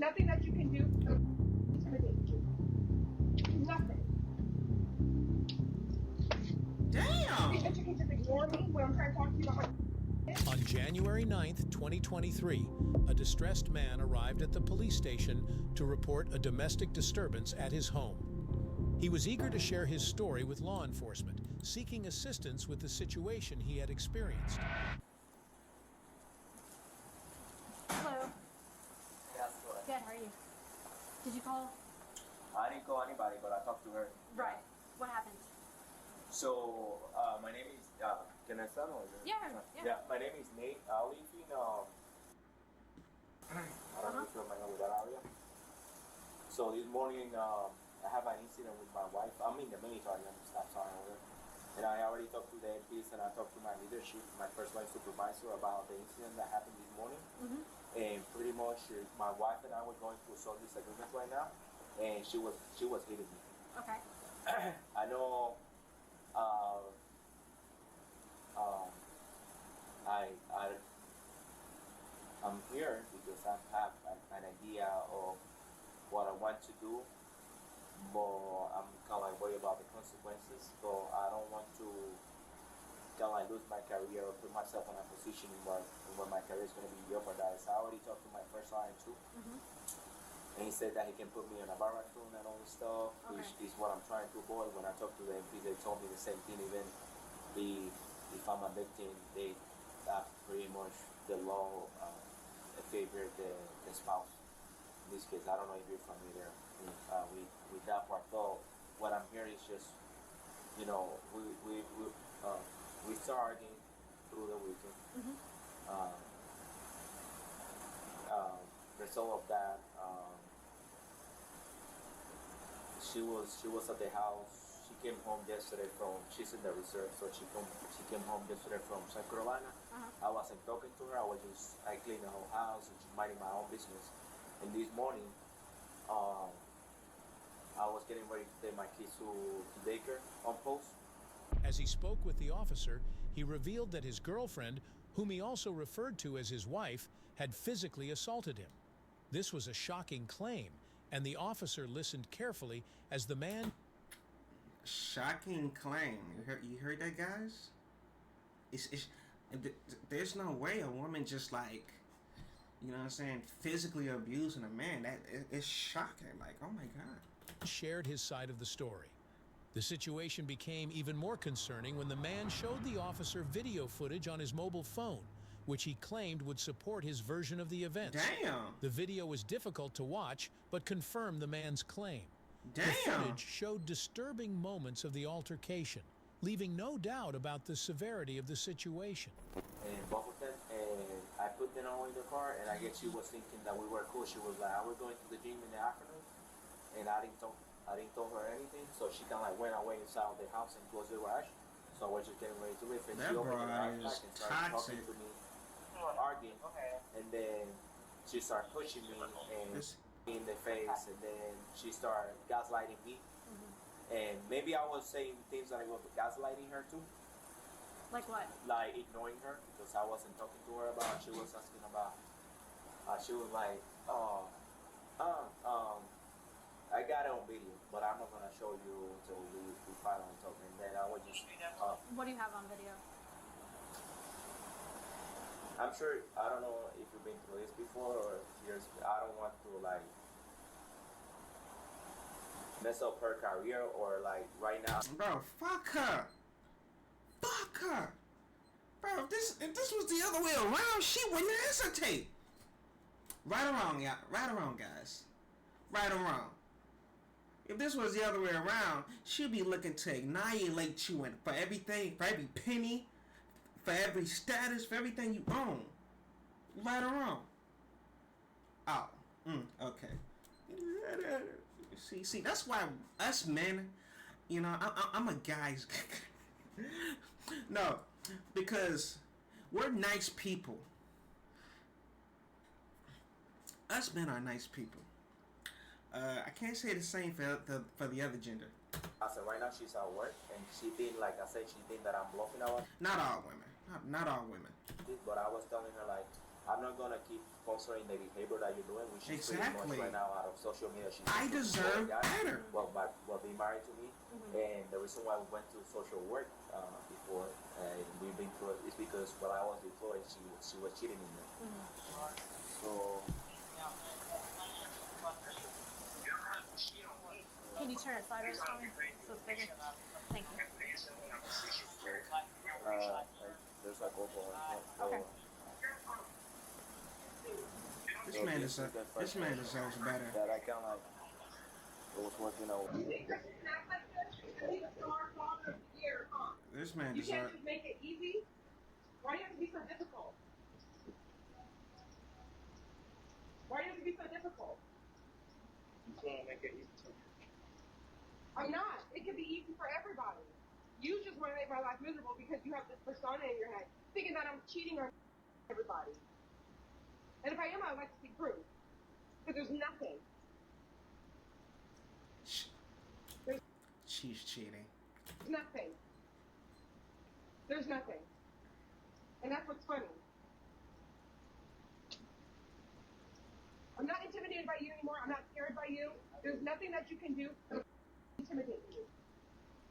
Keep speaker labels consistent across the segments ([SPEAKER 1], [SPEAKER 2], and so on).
[SPEAKER 1] nothing that you can do to intimidate you. Nothing.
[SPEAKER 2] Damn!
[SPEAKER 1] You think you can just ignore me when I'm trying to talk to you about
[SPEAKER 3] On January 9th, 2023, a distressed man arrived at the police station to report a domestic disturbance at his home. He was eager to share his story with law enforcement, seeking assistance with the situation he had experienced.
[SPEAKER 4] Hello.
[SPEAKER 5] Yeah, that's correct.
[SPEAKER 4] Good, how are you? Did you call?
[SPEAKER 5] I didn't call anybody, but I talked to her.
[SPEAKER 4] Right. What happened?
[SPEAKER 5] So, my name is, can I start or?
[SPEAKER 4] Yeah.
[SPEAKER 5] Yeah, my name is Nate. I live in, I don't know if you're familiar with that area. So this morning, I have an incident with my wife. I'm in the military, I'm a staff sergeant. And I already talked to the MPs and I talked to my leadership, my first line supervisor, about the incident that happened this morning. And pretty much my wife and I were going through some disagreements right now, and she was hitting me.
[SPEAKER 4] Okay.
[SPEAKER 5] I know. I'm here because I have an idea of what I want to do, but I'm kind of like worried about the consequences. So I don't want to kind of like lose my career or put myself in a position where my career is going to be jeopardized. I already talked to my first line too, and he said that he can put me in a barracoon and all this stuff, which is what I'm trying to avoid. When I talked to the MPs, they told me the same thing. Even if I'm a victim, they pretty much the law favor the spouse. In this case, I don't know if you're familiar with that part. Though what I'm hearing is just, you know, we start arguing through the weekend. Result of that, she was at the house. She came home yesterday she's in the reserve, so she came home yesterday from South Carolina. I wasn't talking to her. I cleaned the whole house and just minding my own business. And this morning, I was getting ready to take my kids to daycare on post.
[SPEAKER 3] As he spoke with the officer, he revealed that his girlfriend, whom he also referred to as his wife, had physically assaulted him. This was a shocking claim, and the officer listened carefully as the man...
[SPEAKER 2] Shocking claim. You heard that, guys? There's no way a woman just like, you know what I'm saying, physically abusing a man. It's shocking. Like, oh my God.
[SPEAKER 3] Shared his side of the story. The situation became even more concerning when the man showed the officer video footage on his mobile phone, which he claimed would support his version of the events.
[SPEAKER 2] Damn.
[SPEAKER 3] The video was difficult to watch, but confirmed the man's claim.
[SPEAKER 2] Damn.
[SPEAKER 3] The footage showed disturbing moments of the altercation, leaving no doubt about the severity of the situation.
[SPEAKER 5] And both of them, and I put them all in the car, and I guess she was thinking that we were cool. She was like, "I was going to the gym in the afternoon," and I didn't tell her anything, so she kind of like went away inside of the house and closed the garage. So I was just getting ready to leave, and she opened the garage back and started talking to me, arguing, and then she started pushing me and in the face, and then she started gaslighting me. And maybe I was saying things that I was gaslighting her too.
[SPEAKER 4] Like what?
[SPEAKER 5] Like ignoring her, because I wasn't talking to her about. She was asking about. She was like, I got it on video, but I'm not gonna show you until we finally talk." And then I was just.
[SPEAKER 4] What do you have on video?
[SPEAKER 5] I'm sure, I don't know if you've been through this before or years. I don't want to like mess up her career or like right now.
[SPEAKER 2] Bro, fuck her. Fuck her. Bro, if this was the other way around, she wouldn't hesitate. Right or wrong, yeah. Right or wrong, guys. Right or wrong. If this was the other way around, she'd be looking to annihilate you and for everything, for every penny, for every status, for everything you own. Right or wrong? Oh, okay. See, that's why us men, you know, I'm a guy's. No, because we're nice people. Us men are nice people. I can't say the same for the other gender.
[SPEAKER 5] I said right now she's at work and she think, like I said, she think that I'm bluffing her.
[SPEAKER 2] Not all women. Not all women.
[SPEAKER 5] But I was telling her like, I'm not gonna keep sponsoring the behavior that you're doing, which is pretty
[SPEAKER 2] Exactly.
[SPEAKER 5] much right now out of social media.
[SPEAKER 2] I deserve better.
[SPEAKER 5] Well, being married to me, and the reason why we went to social work before, and we've been through it, is because while I was deployed, she was cheating on me. So
[SPEAKER 4] Can you turn it sideways for me so it's bigger? Thank you.
[SPEAKER 5] there's like over
[SPEAKER 4] Okay.
[SPEAKER 2] This man deserves better.
[SPEAKER 5] that I kind of it was working out.
[SPEAKER 2] This man
[SPEAKER 1] You can't
[SPEAKER 2] deserves.
[SPEAKER 1] just make it easy. Why do you have to be so difficult? Why do you have to be so difficult? I'm not. It can be easy for everybody. You just want to make my life miserable because you have this persona in your head, thinking that I'm cheating on everybody. And if I am, I'd like to see proof. Because there's nothing.
[SPEAKER 2] She's cheating.
[SPEAKER 1] There's nothing. There's nothing. And that's what's funny. I'm not intimidated by you anymore. I'm not scared by you. There's nothing that you can do to intimidate you.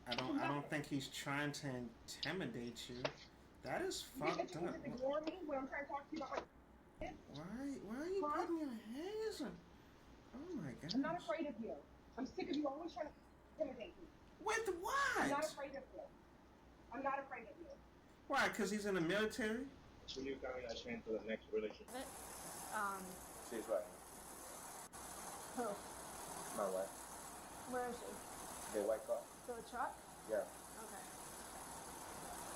[SPEAKER 2] I don't think he's trying to intimidate you. That is
[SPEAKER 1] You think that
[SPEAKER 2] fucked
[SPEAKER 1] you can
[SPEAKER 2] up.
[SPEAKER 1] just ignore me when I'm trying to talk to you about my kids?
[SPEAKER 2] Why are you putting your hands on? Oh my god.
[SPEAKER 1] I'm not afraid of you. I'm sick of you always trying to intimidate me.
[SPEAKER 2] With
[SPEAKER 1] I'm not
[SPEAKER 2] what?
[SPEAKER 1] afraid of you. I'm not afraid of you.
[SPEAKER 2] Why? Because he's in the military?
[SPEAKER 6] Will you carry that chain to the next relationship?
[SPEAKER 5] She's right.
[SPEAKER 4] Who?
[SPEAKER 5] My wife.
[SPEAKER 4] Where is she?
[SPEAKER 5] The white car.
[SPEAKER 4] The truck?
[SPEAKER 5] Yeah.
[SPEAKER 4] Okay.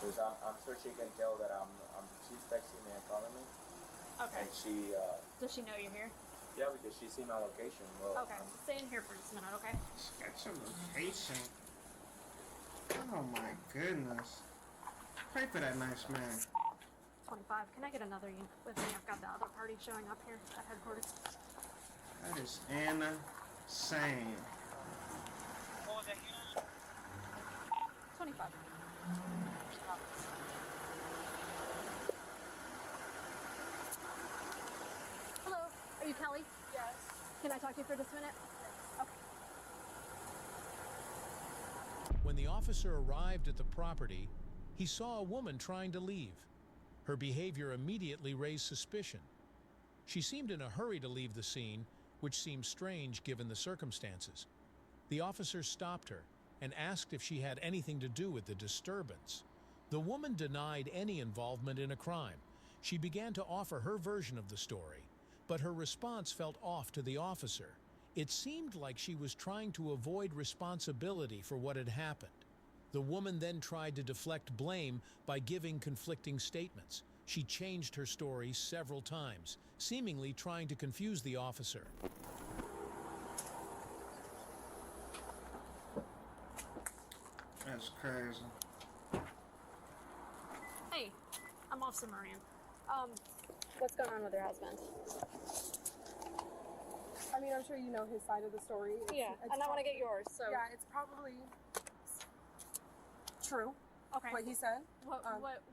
[SPEAKER 5] Because I'm sure she can tell that she's texting me and calling me,
[SPEAKER 4] Okay.
[SPEAKER 5] and she
[SPEAKER 4] Does she know you're here?
[SPEAKER 5] yeah, because she's seen my location. Well,
[SPEAKER 4] Okay. Stay in here for just a minute, okay?
[SPEAKER 2] Got your location. Oh my goodness. Pray for that nice man.
[SPEAKER 4] 25. Can I get another unit with me? I've got the other party showing up here at headquarters.
[SPEAKER 2] That is insane.
[SPEAKER 4] 25. Hello. Are you Kelly? Yes. Can I talk to you for just a minute? Okay.
[SPEAKER 3] When the officer arrived at the property, he saw a woman trying to leave. Her behavior immediately raised suspicion. She seemed in a hurry to leave the scene, which seemed strange given the circumstances. The officer stopped her and asked if she had anything to do with the disturbance. The woman denied any involvement in a crime. She began to offer her version of the story, but her response felt off to the officer. It seemed like she was trying to avoid responsibility for what had happened. The woman then tried to deflect blame by giving conflicting statements. She changed her story several times, seemingly trying to confuse the officer.
[SPEAKER 2] That's crazy.
[SPEAKER 4] Hey, I'm Officer Moran. What's going on with your husband?
[SPEAKER 7] I mean, I'm sure you know his side of the story.
[SPEAKER 4] Yeah, and I want to get yours, so...
[SPEAKER 7] Yeah, it's probably true,
[SPEAKER 4] Okay.
[SPEAKER 7] what he said.
[SPEAKER 4] What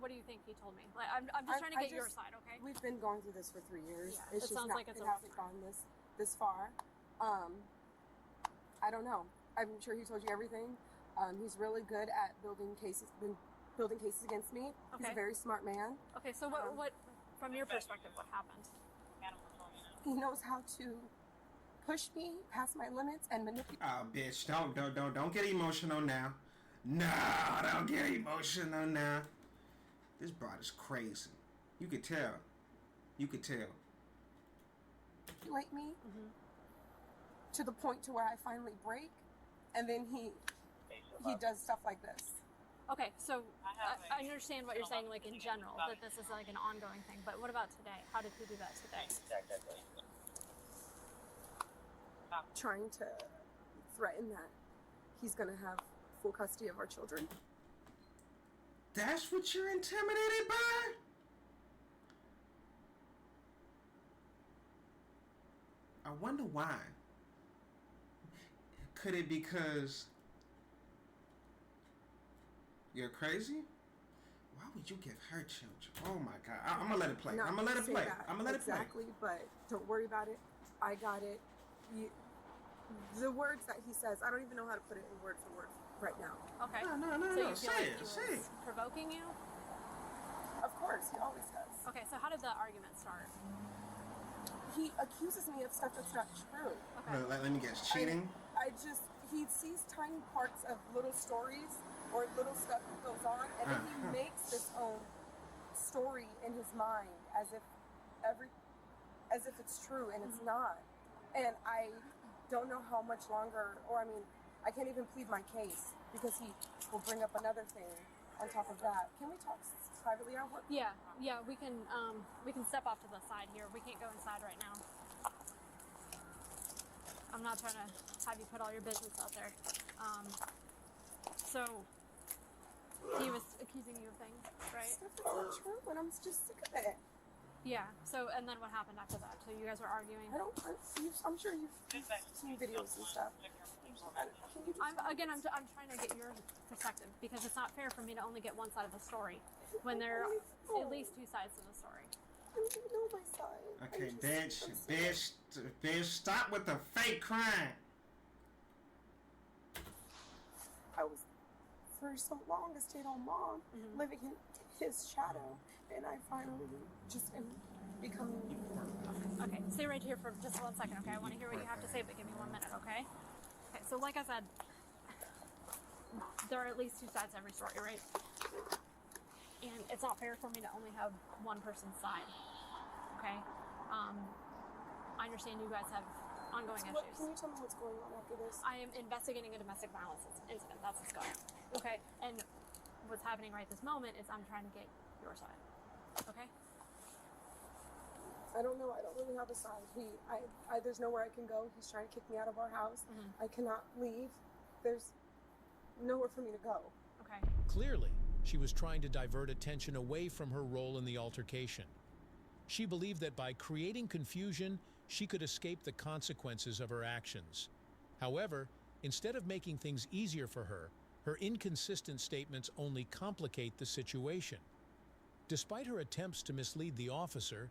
[SPEAKER 4] do you think he told me? Like, I'm just trying to get your side, okay?
[SPEAKER 7] We've been going through this for 3 years.
[SPEAKER 4] Yeah,
[SPEAKER 7] It's
[SPEAKER 4] it
[SPEAKER 7] just
[SPEAKER 4] sounds
[SPEAKER 7] not,
[SPEAKER 4] like it's
[SPEAKER 7] it
[SPEAKER 4] over.
[SPEAKER 7] hasn't gone this far. I don't know. I'm sure he told you everything. He's really good at building cases against me. He's
[SPEAKER 4] Okay.
[SPEAKER 7] a very smart man.
[SPEAKER 4] Okay, so what, from your perspective, what happened?
[SPEAKER 7] He knows how to push me past my limits and manipulate.
[SPEAKER 2] Oh, bitch, don't get emotional now. No, don't get emotional now. This broad is crazy. You could tell. You could tell.
[SPEAKER 7] Me to the point to where I finally break, and then he does stuff like this.
[SPEAKER 4] Okay, so I understand what you're saying, like in general, that this is like an ongoing thing, but what about today? How did he do that today?
[SPEAKER 7] Trying to threaten that he's going to have full custody of our children.
[SPEAKER 2] That's what you're intimidated by? I wonder why. Could it because you're crazy? Why would you give her children? Oh my God! I'm gonna let it play.
[SPEAKER 7] Not
[SPEAKER 2] I'm gonna let it
[SPEAKER 7] say
[SPEAKER 2] play.
[SPEAKER 7] that
[SPEAKER 2] I'm gonna let it play.
[SPEAKER 7] exactly, but don't worry about it. I got it. The words that he says, I don't even know how to put it in word for word right now.
[SPEAKER 4] Okay.
[SPEAKER 2] No.
[SPEAKER 4] So you feel
[SPEAKER 2] Say
[SPEAKER 4] like
[SPEAKER 2] it.
[SPEAKER 4] he
[SPEAKER 2] Say
[SPEAKER 4] was
[SPEAKER 2] it.
[SPEAKER 4] provoking you?
[SPEAKER 7] Of course, he always does.
[SPEAKER 4] Okay, so how did the argument start?
[SPEAKER 7] He accuses me of stuff that's not true.
[SPEAKER 4] Okay.
[SPEAKER 2] Let me guess. Cheating.
[SPEAKER 7] He sees tiny parts of little stories or little stuff that goes on, and then he makes this own story in his mind as if it's true, and it's not. And I don't know how much longer, I can't even plead my case because he will bring up another thing on top of that. Can we talk privately at work?
[SPEAKER 4] Yeah, we can step off to the side here. We can't go inside right now. I'm not trying to have you put all your business out there. So he was accusing you of things, right?
[SPEAKER 7] Stuff that's not true, and I'm just sick of it.
[SPEAKER 4] Yeah. So, and then what happened after that? So you guys were arguing.
[SPEAKER 7] I'm sure you've seen videos and stuff. Can you just
[SPEAKER 4] I'm trying to get your perspective because it's not fair for me to only get one side of the story when there are at least two sides to the story.
[SPEAKER 7] I don't even know my side.
[SPEAKER 2] Okay, bitch, stop with the fake crying.
[SPEAKER 7] I was for so long a stay-at-home mom, living in his shadow, and I finally just am becoming.
[SPEAKER 4] Okay, stay right here for just 1 second, okay? I want to hear what you have to say, but give me 1 minute, okay? Okay, so like I said, there are at least two sides to every story, right? And it's not fair for me to only have one person's side, okay? I understand you guys have ongoing issues.
[SPEAKER 7] Can you tell me what's going on after this?
[SPEAKER 4] I am investigating a domestic violence incident. That's what's going on. Okay, and what's happening right this moment is I'm trying to get your side. Okay?
[SPEAKER 7] I don't know. I don't really have a side. There's nowhere I can go. He's trying to kick me out of our house. I cannot leave. There's nowhere for me to go.
[SPEAKER 4] Okay.
[SPEAKER 3] Clearly, she was trying to divert attention away from her role in the altercation. She believed that by creating confusion, she could escape the consequences of her actions. However, instead of making things easier for her, her inconsistent statements only complicate the situation. Despite her attempts to mislead the officer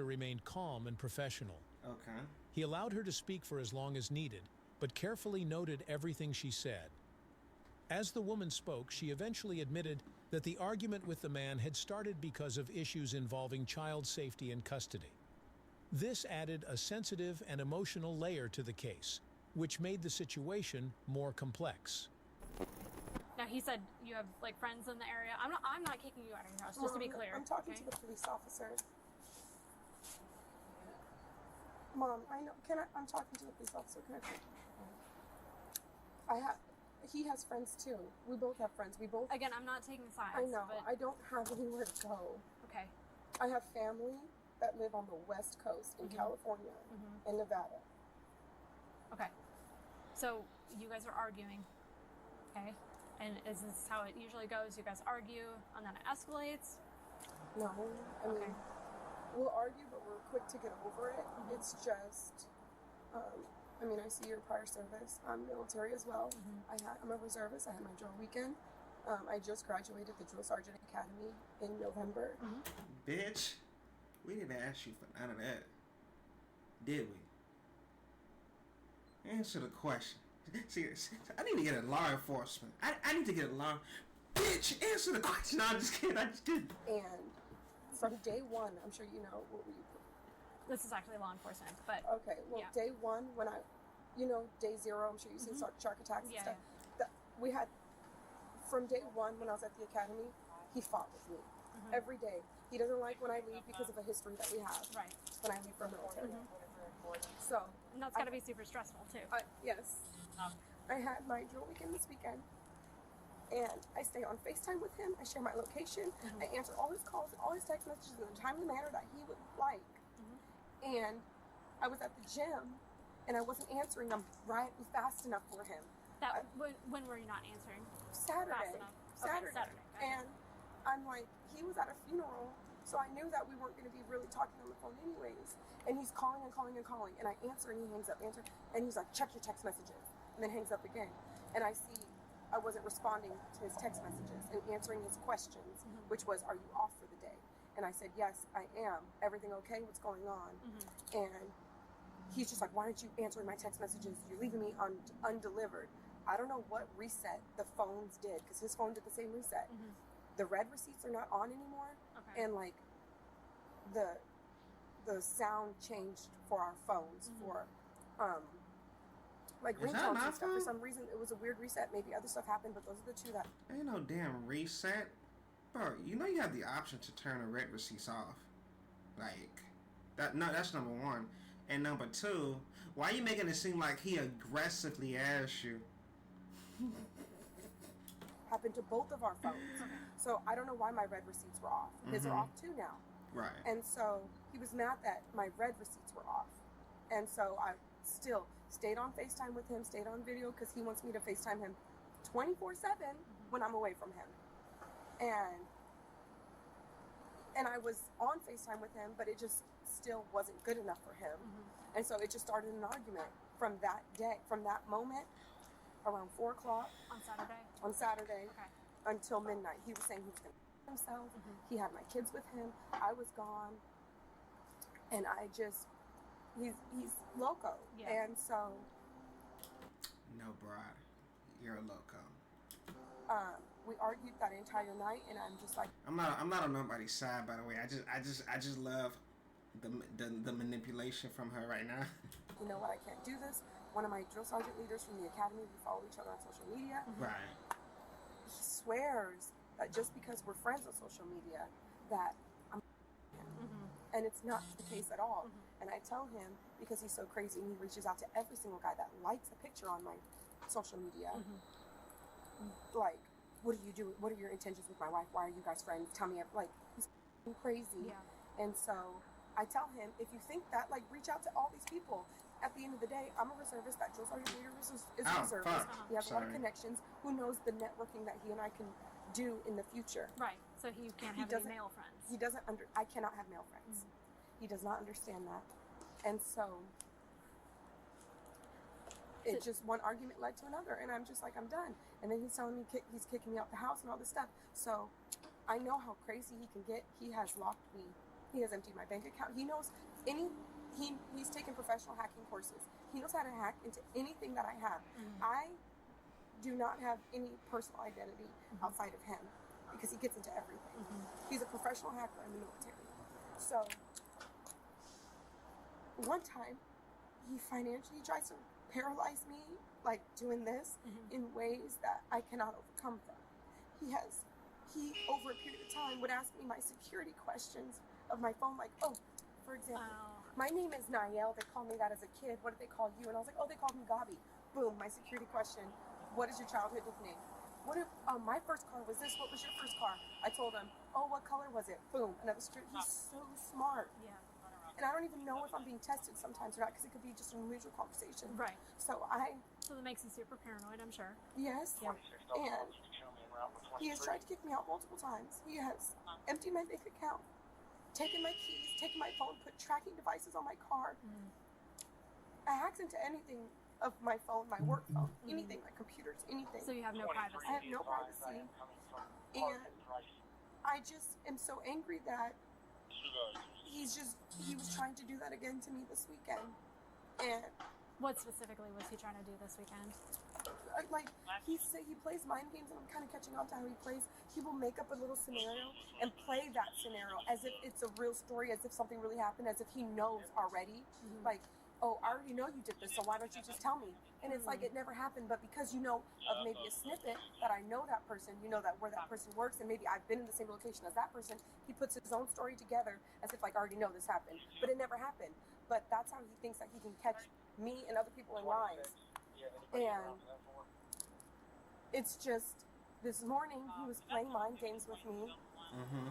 [SPEAKER 3] remained calm and professional.
[SPEAKER 2] Okay.
[SPEAKER 3] He allowed her to speak for as long as needed, but carefully noted everything she said. As the woman spoke, she eventually admitted that the argument with the man had started because of issues involving child safety and custody. This added a sensitive and emotional layer to the case, which made the situation more complex.
[SPEAKER 4] Now he said you have like friends in the area. I'm not kicking you out of your house, just to be clear.
[SPEAKER 7] I'm talking
[SPEAKER 4] okay?
[SPEAKER 7] to the police officer. Mom, I know. I'm talking to the police officer. Can I? He has friends too. We both have friends.
[SPEAKER 4] Again, I'm not taking sides.
[SPEAKER 7] I know.
[SPEAKER 4] But...
[SPEAKER 7] I don't have anywhere to go.
[SPEAKER 4] Okay.
[SPEAKER 7] I have family that live on the West Coast in California and Nevada.
[SPEAKER 4] Okay. So you guys are arguing, okay? And is this how it usually goes? You guys argue and then it escalates?
[SPEAKER 7] No. I mean, we'll argue, but we're quick to get over it. It's just, I see your prior service. I'm military as well. I'm a reservist. I had my drill weekend. I just graduated the Drill Sergeant Academy in November.
[SPEAKER 2] Bitch, we didn't ask you for none of that, did we? Answer the question. See, I need to get a law enforcement. I need to get a law. Bitch, answer the question. No, I'm just kidding.
[SPEAKER 7] And from day one, I'm sure you know what we.
[SPEAKER 4] This is actually law enforcement, but
[SPEAKER 7] okay. Well,
[SPEAKER 4] yeah.
[SPEAKER 7] Day one, when day zero, I'm sure you've seen shark attacks and stuff.
[SPEAKER 4] Yeah.
[SPEAKER 7] We had from day one when I was at the academy, he fought with me every day. He doesn't like when I leave because of a history that we have.
[SPEAKER 4] Right.
[SPEAKER 7] When I leave for military. So.
[SPEAKER 4] And that's got to be super stressful too.
[SPEAKER 7] Yes. I had my drill weekend this weekend, and I stay on FaceTime with him. I share my location. I answer all his calls and all his text messages in a timely manner that he would like. And I was at the gym, and I wasn't answering them fast enough for him.
[SPEAKER 4] When were you not answering?
[SPEAKER 7] Saturday.
[SPEAKER 4] Fast enough.
[SPEAKER 7] Saturday.
[SPEAKER 4] Okay, Saturday. Okay.
[SPEAKER 7] And I'm like, he was at a funeral, so I knew that we weren't going to be really talking on the phone anyways. And he's calling and calling and calling, and I answer, and he hangs up, and he's like, check your text messages, and then hangs up again. And I see I wasn't responding to his text messages and answering his questions, which was, "Are you off for the day?" And I said, "Yes, I am. Everything okay? What's going on?" And he's just like, "Why aren't you answering my text messages? You're leaving me undelivered." I don't know what reset the phones did, because his phone did the same reset. The red receipts are not on anymore,
[SPEAKER 4] Okay.
[SPEAKER 7] and like the sound changed for our phones for like
[SPEAKER 2] Is that
[SPEAKER 7] ringtones
[SPEAKER 2] my
[SPEAKER 7] and stuff.
[SPEAKER 2] phone?
[SPEAKER 7] For some reason, it was a weird reset. Maybe other stuff happened, but those are the two that.
[SPEAKER 2] Ain't no damn reset. Bro, you know you have the option to turn the red receipts off. Like, that. No, that's number one. And number two, why are you making it seem like he aggressively asked you?
[SPEAKER 7] Happened to both of our phones. So I don't know why my red receipts were off. His are off too now.
[SPEAKER 2] Right.
[SPEAKER 7] And so he was mad that my red receipts were off. And so I still stayed on FaceTime with him, stayed on video, because he wants me to FaceTime him 24/7 when I'm away from him. And I was on FaceTime with him, but it just still wasn't good enough for him. And so it just started an argument from that day, from that moment, around 4 o'clock
[SPEAKER 4] On Saturday?
[SPEAKER 7] on Saturday until midnight. He was saying he was going to himself. He had my kids with him. I was gone. And I just, he's loco.
[SPEAKER 4] Yeah.
[SPEAKER 7] And so
[SPEAKER 2] No, Brad. You're a loco.
[SPEAKER 7] we argued that entire night, and I'm just like,
[SPEAKER 2] I'm not on nobody's side, by the way. I just love the manipulation from her right now.
[SPEAKER 7] you know what, I can't do this. One of my drill sergeant leaders from the academy, we follow each other on social media.
[SPEAKER 2] Right.
[SPEAKER 7] He swears that just because we're friends on social media, that I'm him. And it's not the case at all. And I tell him, because he's so crazy, and he reaches out to every single guy that likes a picture on my social media, like, what do you do? What are your intentions with my wife? Why are you guys friends? Tell me, like, he's crazy.
[SPEAKER 4] Yeah.
[SPEAKER 7] And so I tell him, if you think that, like, reach out to all these people. At the end of the day, I'm a reservist. That drill sergeant leader is a
[SPEAKER 2] Oh,
[SPEAKER 7] reservist.
[SPEAKER 2] fuck.
[SPEAKER 7] He has a lot of
[SPEAKER 2] Sorry.
[SPEAKER 7] connections. Who knows the networking that he and I can do in the future?
[SPEAKER 4] Right. So you can't
[SPEAKER 7] He
[SPEAKER 4] have any
[SPEAKER 7] doesn't-
[SPEAKER 4] male friends.
[SPEAKER 7] He doesn't I cannot have male friends. He does not understand that. And so it just, one argument led to another, and I'm just like, I'm done. And then he's telling me he's kicking me out the house and all this stuff. So I know how crazy he can get. He has locked me. He has emptied my bank account. He knows he's taken professional hacking courses. He knows how to hack into anything that I have. I do not have any personal identity outside of him, because he gets into everything. He's a professional hacker in the military. So one time he financially tries to paralyze me, like doing this, in ways that I cannot overcome from. He over a period of time would ask me my security questions of my phone, like, oh, for example, my name is Niall. They called me that as a kid. What did they call you? And I was like, oh, they called me Gabi. Boom, my security question. What is your childhood nickname? What if my first car was this? What was your first car? I told him, oh, what color was it? Boom, another street. He's so smart.
[SPEAKER 4] Yeah.
[SPEAKER 7] And I don't even know if I'm being tested sometimes or not, because it could be just an unusual conversation.
[SPEAKER 4] Right.
[SPEAKER 7] So
[SPEAKER 4] So that makes you super paranoid, I'm sure.
[SPEAKER 7] yes.
[SPEAKER 4] Yeah.
[SPEAKER 7] And he has tried to kick me out multiple times. He has emptied my bank account, taken my keys, taken my phone, put tracking devices on my car. I hacked into anything of my phone, my work phone, anything, my computers, anything.
[SPEAKER 4] So you have no privacy.
[SPEAKER 7] I have no privacy. And I just am so angry that he was trying to do that again to me this weekend. And
[SPEAKER 4] What specifically was he trying to do this weekend?
[SPEAKER 7] like, he plays mind games, and I'm kind of catching on to how he plays. He will make up a little scenario and play that scenario as if it's a real story, as if something really happened, as if he knows already. Like, oh, I already know you did this, so why don't you just tell me? And it's like, it never happened, but because you know of maybe a snippet that I know that person, you know that where that person works, and maybe I've been in the same location as that person, he puts his own story together as if, like, I already know this happened, but it never happened. But that's how he thinks that he can catch me and other people in lies. And it's just, this morning he was playing mind games with me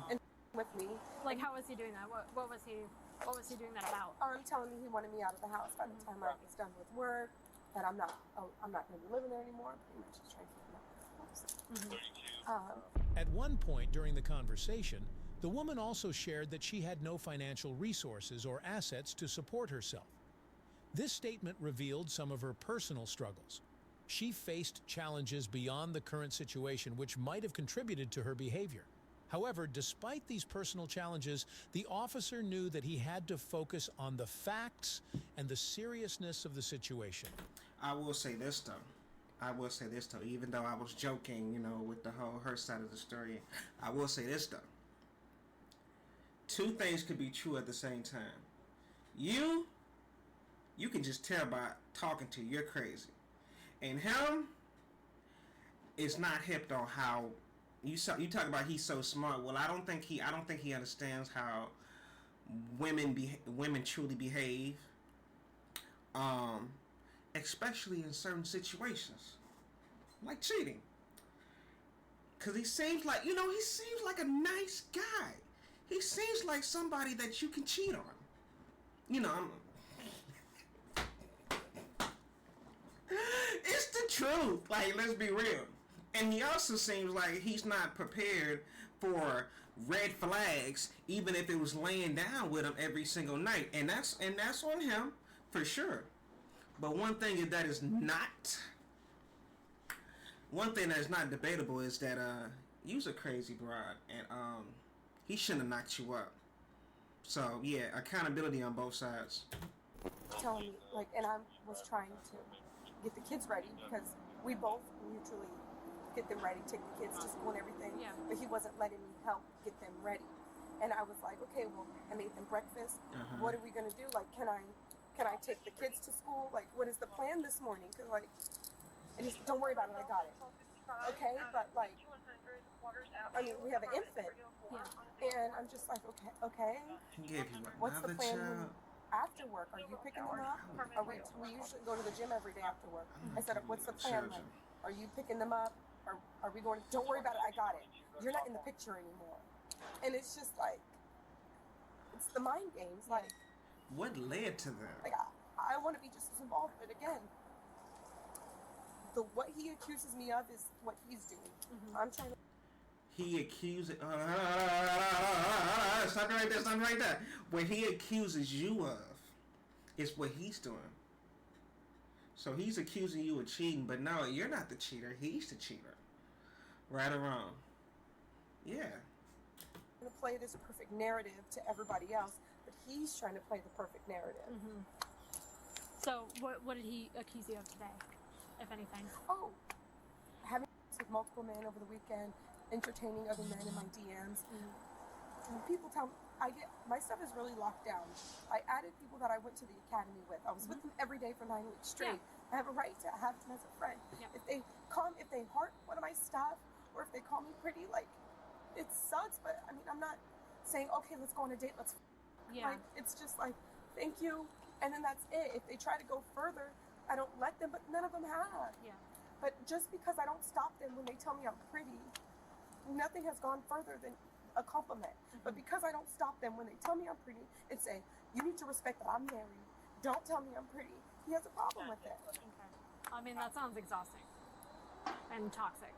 [SPEAKER 7] and with me.
[SPEAKER 4] Like, how was he doing that? What was he doing that about?
[SPEAKER 7] Telling me he wanted me out of the house by the time I was done with work, that I'm not going to be living there anymore. Pretty much just trying to keep me out.
[SPEAKER 3] At one point during the conversation, the woman also shared that she had no financial resources or assets to support herself. This statement revealed some of her personal struggles. She faced challenges beyond the current situation which might have contributed to her behavior. However, despite these personal challenges, the officer knew that he had to focus on the facts and the seriousness of the situation.
[SPEAKER 2] I will say this though. Even though I was joking, with the whole her side of the story, I will say this though. Two things could be true at the same time. You can just tell by talking to you, you're crazy. And him is not hip on how you talk about he's so smart. Well, I don't think he understands how women truly behave. Especially in certain situations, like cheating. Cause he seems like a nice guy. He seems like somebody that you can cheat on. It's the truth. Like, let's be real. And he also seems like he's not prepared for red flags, even if it was laying down with him every single night. And that's on him for sure. But one thing that is not debatable is that you's a crazy broad, and he shouldn't have knocked you up. So yeah, accountability on both sides.
[SPEAKER 7] Telling me, and I was trying to get the kids ready because we both mutually get them ready, take the kids to school and everything.
[SPEAKER 4] Yeah.
[SPEAKER 7] But he wasn't letting me help get them ready. And I was like, okay, well, I made them breakfast. What are we gonna do? Like, can I take the kids to school? Like, what is the plan this morning? Cause and he's, don't worry about it, I got it. Okay, but we have an infant.
[SPEAKER 4] Yeah.
[SPEAKER 7] And I'm just like, okay. What's the plan after work? Are you picking them up? We usually go to the gym every day after work. I said, what's the plan? Like, are you picking them up? Are we going? Don't worry about it, I got it. You're not in the picture anymore. And it's just like, it's the mind games. Like,
[SPEAKER 2] what led to that?
[SPEAKER 7] Like, I want to be just as involved, but again, what he accuses me of is what he's doing. I'm trying to.
[SPEAKER 2] He accuses. Stop right there. What he accuses you of is what he's doing. So he's accusing you of cheating, but no, you're not the cheater. He's the cheater. Right or wrong? Yeah.
[SPEAKER 7] To play this perfect narrative to everybody else, but he's trying to play the perfect narrative.
[SPEAKER 4] So what did he accuse you of today, if anything?
[SPEAKER 7] Oh, having sex with multiple men over the weekend, entertaining other men in my DMs. And people tell me, my stuff is really locked down. I added people that I went to the academy with. I was with them every day for 9 weeks straight.
[SPEAKER 4] Yeah.
[SPEAKER 7] I have a right to have them as a friend.
[SPEAKER 4] Yeah.
[SPEAKER 7] If they heart one of my stuff, or if they call me pretty, it sucks, but I mean, I'm not saying, okay, let's go on a date, it's just like, thank you, and then that's it. If they try to go further, I don't let them, but none of them have.
[SPEAKER 4] Yeah.
[SPEAKER 7] But just because I don't stop them when they tell me I'm pretty, nothing has gone further than a compliment. But because I don't stop them when they tell me I'm pretty and say, you need to respect that I'm married, don't tell me I'm pretty, he has a problem with it.
[SPEAKER 4] Okay. I mean, that sounds exhausting and toxic.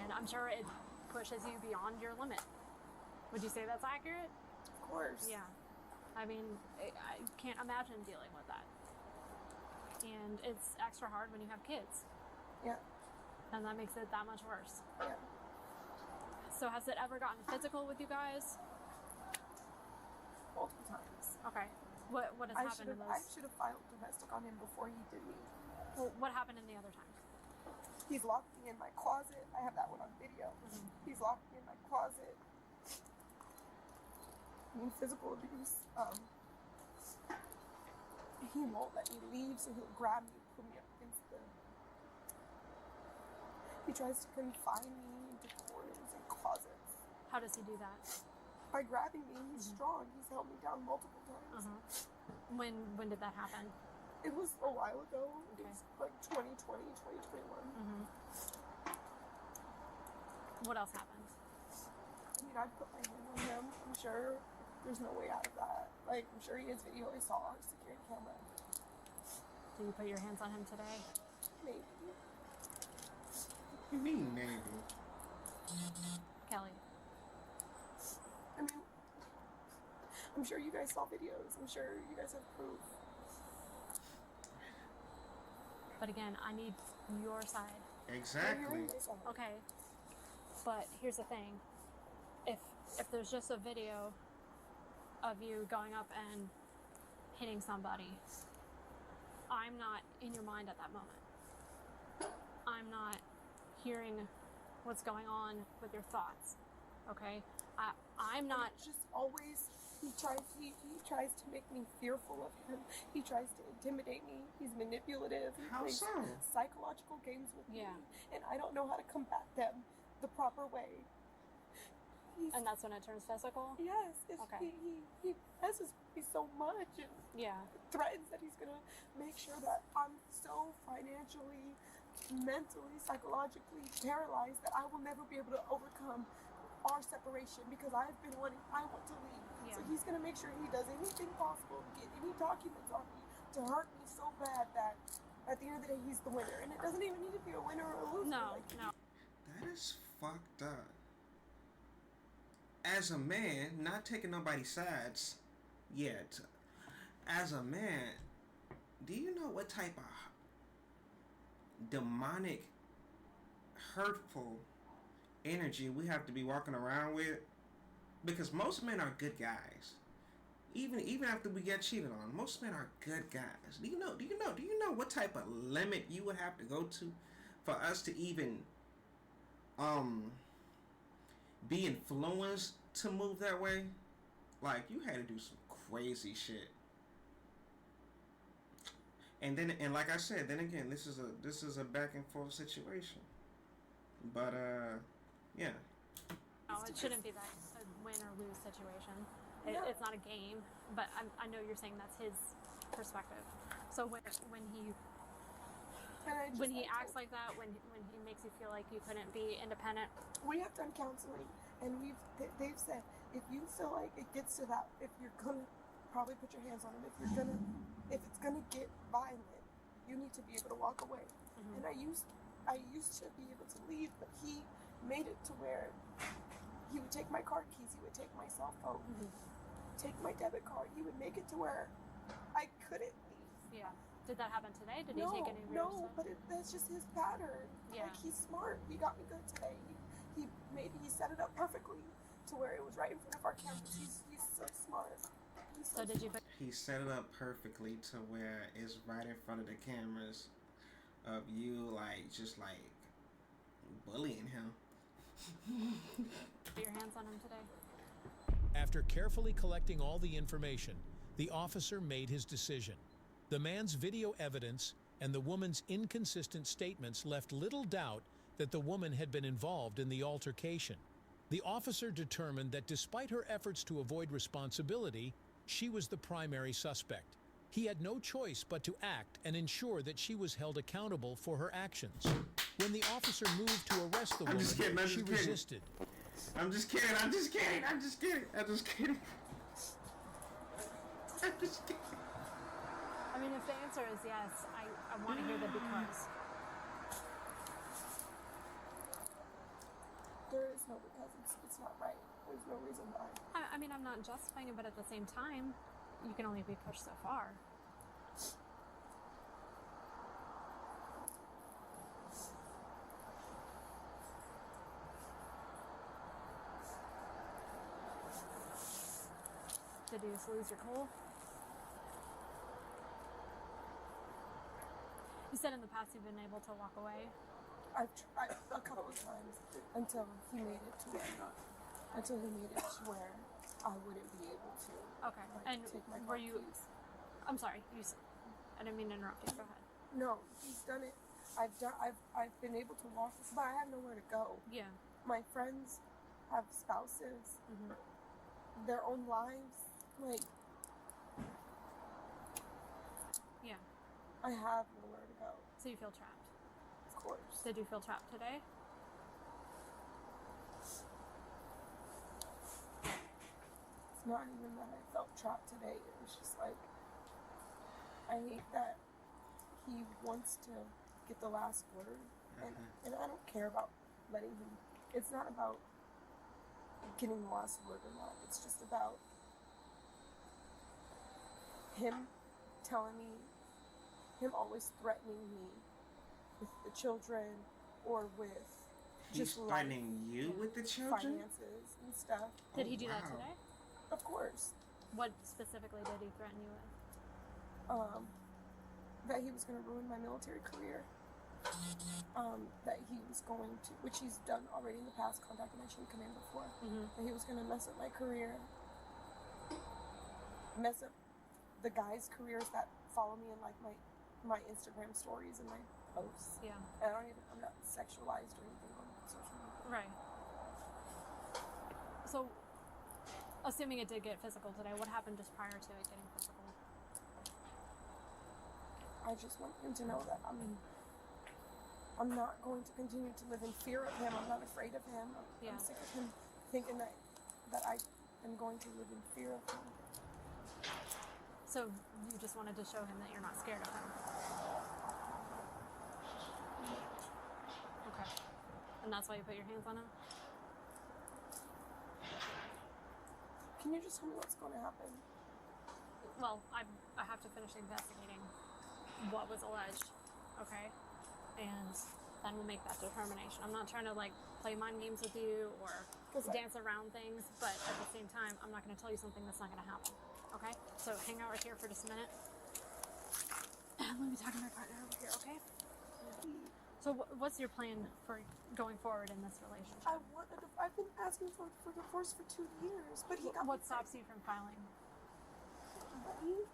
[SPEAKER 4] And I'm sure it pushes you beyond your limit. Would you say that's accurate?
[SPEAKER 7] Of course.
[SPEAKER 4] Yeah. I mean, I can't imagine dealing with that. And it's extra hard when you have kids.
[SPEAKER 7] Yeah.
[SPEAKER 4] And that makes it that much worse.
[SPEAKER 7] Yeah.
[SPEAKER 4] So has it ever gotten physical with you guys?
[SPEAKER 7] Multiple times.
[SPEAKER 4] Okay. What has happened in
[SPEAKER 7] I
[SPEAKER 4] those?
[SPEAKER 7] should have filed domestic on him before he did me.
[SPEAKER 4] Well, what happened in the other times?
[SPEAKER 7] He's locked me in my closet. I have that one on video. He's locked me in my closet. I mean, physical abuse. He won't let me leave, so he'll grab me, put me up against He tries to confine me into corners and closets.
[SPEAKER 4] How does he do that?
[SPEAKER 7] By grabbing me, he's strong. He's held me down multiple times.
[SPEAKER 4] When did that happen?
[SPEAKER 7] It was a while ago.
[SPEAKER 4] Okay.
[SPEAKER 7] It was like 2020, 2021.
[SPEAKER 4] What else happened?
[SPEAKER 7] I mean, I put my hand on him. I'm sure there's no way out of that. Like, I'm sure he has video. I saw our security camera.
[SPEAKER 4] Did you put your hands on him today?
[SPEAKER 7] Maybe.
[SPEAKER 2] You mean maybe?
[SPEAKER 4] Kelly.
[SPEAKER 7] I mean, I'm sure you guys saw videos. I'm sure you guys have proof.
[SPEAKER 4] But again, I need your side.
[SPEAKER 2] Exactly.
[SPEAKER 4] Okay. But here's the thing. If there's just a video of you going up and hitting somebody, I'm not in your mind at that moment. I'm not hearing what's going on with your thoughts. Okay? I'm not.
[SPEAKER 7] It's just always he tries to make me fearful of him. He tries to intimidate me. He's manipulative. He
[SPEAKER 2] How
[SPEAKER 7] plays
[SPEAKER 2] so?
[SPEAKER 7] psychological games with
[SPEAKER 4] Yeah.
[SPEAKER 7] me, and I don't know how to combat them the proper way.
[SPEAKER 4] And that's when it turns physical?
[SPEAKER 7] Yes,
[SPEAKER 4] Okay.
[SPEAKER 7] he messes with me so much and
[SPEAKER 4] Yeah.
[SPEAKER 7] threatens that he's gonna make sure that I'm so financially, mentally, psychologically paralyzed that I will never be able to overcome our separation because I want to leave.
[SPEAKER 4] Yeah.
[SPEAKER 7] So he's gonna make sure he does anything possible to get any documents on me to hurt me so bad that at the end of the day he's the winner. And it doesn't even need to be a winner or a loser.
[SPEAKER 4] No,
[SPEAKER 7] Like,
[SPEAKER 4] no.
[SPEAKER 2] That is fucked up. As a man, not taking nobody's sides yet. As a man, do you know what type of demonic, hurtful energy we have to be walking around with? Because most men are good guys. Even after we get cheated on, most men are good guys. Do you know what type of limit you would have to go to for us to even be influenced to move that way? Like, you had to do some crazy shit. And like I said, then again, this is a back and forth situation. But yeah.
[SPEAKER 4] No, it shouldn't be that a win or lose situation. It's not a game, but I know you're saying that's his perspective. So when he acts like that, when he makes you feel like you couldn't be independent,
[SPEAKER 7] we have done counseling, and they've said if you feel like it gets to that, if you're gonna probably put your hands on him, if it's gonna get violent, you need to be able to walk away.
[SPEAKER 4] Mm-hmm.
[SPEAKER 7] And I used to be able to leave, but he made it to where he would take my card keys, he would take my cell phone, take my debit card. He would make it to where I couldn't leave.
[SPEAKER 4] yeah. Did that happen today? Did he take any of your
[SPEAKER 7] No,
[SPEAKER 4] stuff?
[SPEAKER 7] but that's just his pattern.
[SPEAKER 4] Yeah.
[SPEAKER 7] Like, he's smart. He got me good today. He set it up perfectly to where it was right in front of our cameras. He's so smart.
[SPEAKER 4] So did you put
[SPEAKER 2] He set it up perfectly to where it's right in front of the cameras of you, just bullying him.
[SPEAKER 4] your hands on him today?
[SPEAKER 3] After carefully collecting all the information, the officer made his decision. The man's video evidence and the woman's inconsistent statements left little doubt that the woman had been involved in the altercation. The officer determined that despite her efforts to avoid responsibility, she was the primary suspect. He had no choice but to act and ensure that she was held accountable for her actions. When the officer moved to arrest the woman, she resisted.
[SPEAKER 2] I'm just kidding.
[SPEAKER 4] I mean, if the answer is yes, I want to hear the because.
[SPEAKER 7] There is no because. It's not right. There's no reason why.
[SPEAKER 4] I mean, I'm not justifying it, but at the same time, you can only be pushed so far. Did you just lose your cool? You said in the past you've been able to walk away.
[SPEAKER 7] I've tried a couple of times until he made it to where I wouldn't be able to.
[SPEAKER 4] Okay.
[SPEAKER 7] And take my
[SPEAKER 4] were you?
[SPEAKER 7] keys.
[SPEAKER 4] I'm sorry. I didn't mean to interrupt you. Go ahead.
[SPEAKER 7] No, he's done it. I've been able to walk, but I have nowhere to go.
[SPEAKER 4] Yeah.
[SPEAKER 7] My friends have spouses, their own lives.
[SPEAKER 4] Yeah.
[SPEAKER 7] I have nowhere to go.
[SPEAKER 4] So you feel trapped.
[SPEAKER 7] Of course.
[SPEAKER 4] Did you feel trapped today?
[SPEAKER 7] It's not even that I felt trapped today. It was just I hate that he wants to get the last word, and I don't care about letting him. It's not about getting the last word or not. It's just about him telling me him always threatening me with the children or with
[SPEAKER 2] He's
[SPEAKER 7] just life,
[SPEAKER 2] threatening you with the children?
[SPEAKER 7] finances and stuff.
[SPEAKER 4] Did he do that
[SPEAKER 2] wow.
[SPEAKER 4] today?
[SPEAKER 7] Of course.
[SPEAKER 4] What specifically did he threaten you with?
[SPEAKER 7] That he was going to ruin my military career. That he was going to, which he's done already in the past, contacted my chain of command before. That he was going to mess up my career, mess up the guys' careers that follow me in like my Instagram stories and my posts.
[SPEAKER 4] Yeah.
[SPEAKER 7] And I'm not sexualized or anything on social media.
[SPEAKER 4] Right. So, assuming it did get physical today, what happened just prior to it getting physical?
[SPEAKER 7] I just want him to know that I'm not going to continue to live in fear of him. I'm not afraid of him.
[SPEAKER 4] Yeah.
[SPEAKER 7] I'm sick of him thinking that I am going to live in fear of him.
[SPEAKER 4] So you just wanted to show him that you're not scared of him. Okay. And that's why you put your hands on him?
[SPEAKER 7] Can you just tell me what's going to happen?
[SPEAKER 4] Well, I have to finish investigating what was alleged, okay? And then we'll make that determination. I'm not trying to like play mind games with you or dance around things, but at the same time, I'm not going to tell you something that's not going to happen, okay? So hang out right here for just a minute. Let me talk to my partner over here, okay? So what's your plan for going forward in this relationship?
[SPEAKER 7] I've been asking for divorce for 2 years, but he got
[SPEAKER 4] What stops you from filing?
[SPEAKER 7] money.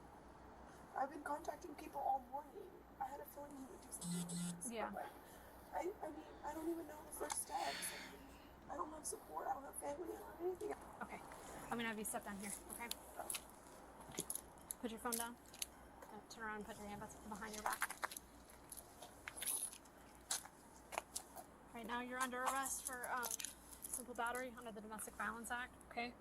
[SPEAKER 7] I've been contacting people all morning. I had a feeling he would do something like this.
[SPEAKER 4] Yeah.
[SPEAKER 7] But I mean, I don't even know the first steps. I don't have support. I don't have family. I don't have anything.
[SPEAKER 4] Okay. I'm going to have you step down here, okay? Put your phone down. Turn around and put your hand behind your back. Right now you're under arrest for simple battery under the Domestic Violence Act, okay?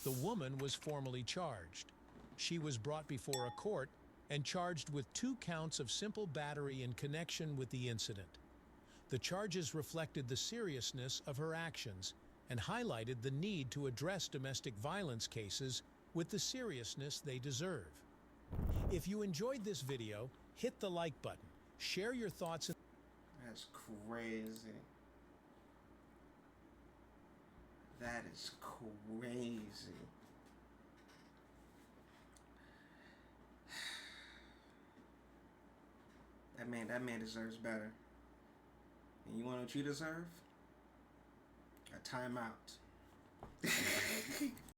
[SPEAKER 3] The woman was formally charged. She was brought before a court and charged with 2 counts of simple battery in connection with the incident. The charges reflected the seriousness of her actions and highlighted the need to address domestic violence cases with the seriousness they deserve. If you enjoyed this video, hit the like button, share your thoughts.
[SPEAKER 2] That's crazy. That is crazy. That man deserves better. And you want what you deserve? A timeout.